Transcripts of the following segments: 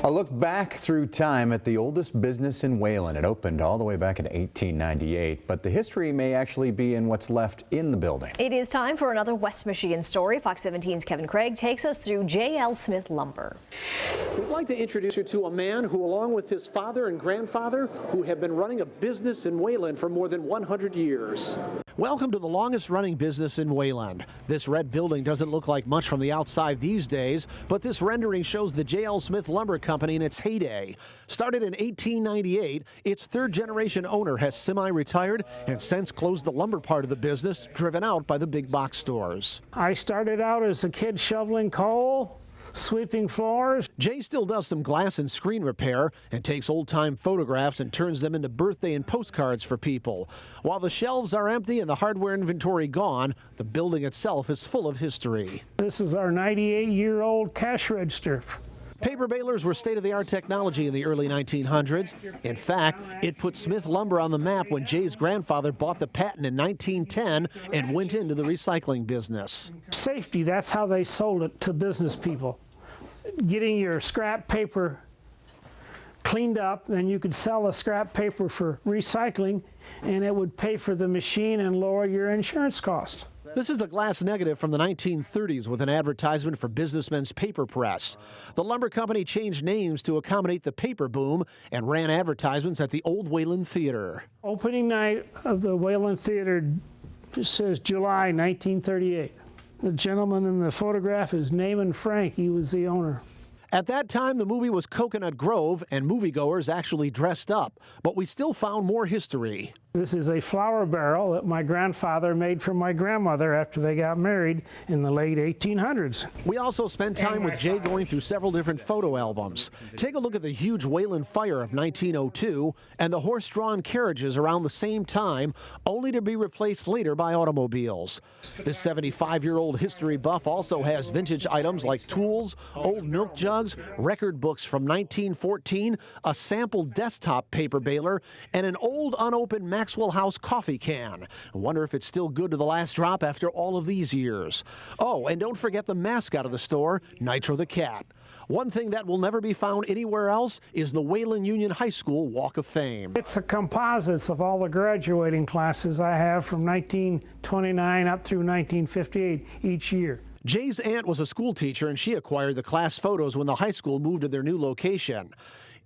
A look back through time at the oldest business in Wayland. It opened all the way back in 1898, but the history may actually be in what's left in the building. It is time for another West Michigan story. Fox 17's Kevin Craig takes us through J.L. Smith Lumber. We'd like to introduce you to a man who, along with his father and grandfather, who have been running a business in Wayland for more than 100 years. Welcome to the longest running business in Wayland. This red building doesn't look like much from the outside these days, but this rendering shows the J.L. Smith Lumber Company in its heyday. Started in 1898, its third generation owner has semi-retired and since closed the lumber part of the business, driven out by the big box stores. I started out as a kid shoveling coal, sweeping floors. Jay still does some glass and screen repair and takes old-time photographs and turns them into birthday and postcards for people. While the shelves are empty and the hardware inventory gone, the building itself is full of history. This is our 98-year-old cash register. Paper balers were state-of-the-art technology in the early 1900s. In fact, it put Smith Lumber on the map when Jay's grandfather bought the patent in 1910 and went into the recycling business. Safety, that's how they sold it to business people. Getting your scrap paper cleaned up, then you could sell the scrap paper for recycling, and it would pay for the machine and lower your insurance cost. This is a glass negative from the 1930s with an advertisement for Businessman's Paper Press. The lumber company changed names to accommodate the paper boom and ran advertisements at the old Wayland Theater. Opening night of the Wayland Theater says July 1938. The gentleman in the photograph is Naaman Frank. He was the owner. At that time, the movie was Coconut Grove, and moviegoers actually dressed up. But we still found more history. This is a flour barrel that my grandfather made for my grandmother after they got married in the late 1800s. We also spent time with Jay going through several different photo albums. Take a look at the huge Wayland fire of 1902 and the horse-drawn carriages around the same time, only to be replaced later by automobiles. This 75-year-old history buff also has vintage items like tools, old milk jugs, record books from 1914, a sample desktop paper baler, and an old unopened Maxwell House coffee can. I wonder if it's still good to the last drop after all of these years. Oh, and don't forget the mascot of the store, Nitro the Cat. One thing that will never be found anywhere else is the Wayland Union High School Walk of Fame. It's a composites of all the graduating classes I have from 1929 up through 1958 each year. Jay's aunt was a school teacher, and she acquired the class photos when the high school moved to their new location.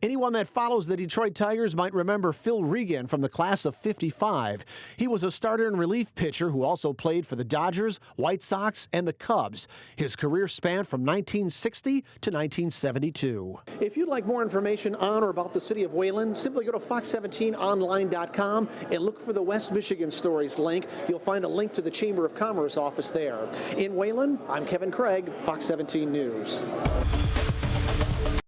Anyone that follows the Detroit Tigers might remember Phil Regan from the class of '55. He was a starter and relief pitcher who also played for the Dodgers, White Sox, and the Cubs. His career spanned from 1960 to 1972. If you'd like more information on or about the city of Wayland, simply go to fox17online.com and look for the West Michigan Stories link. You'll find a link to the Chamber of Commerce office there. In Wayland, I'm Kevin Craig, Fox 17 News.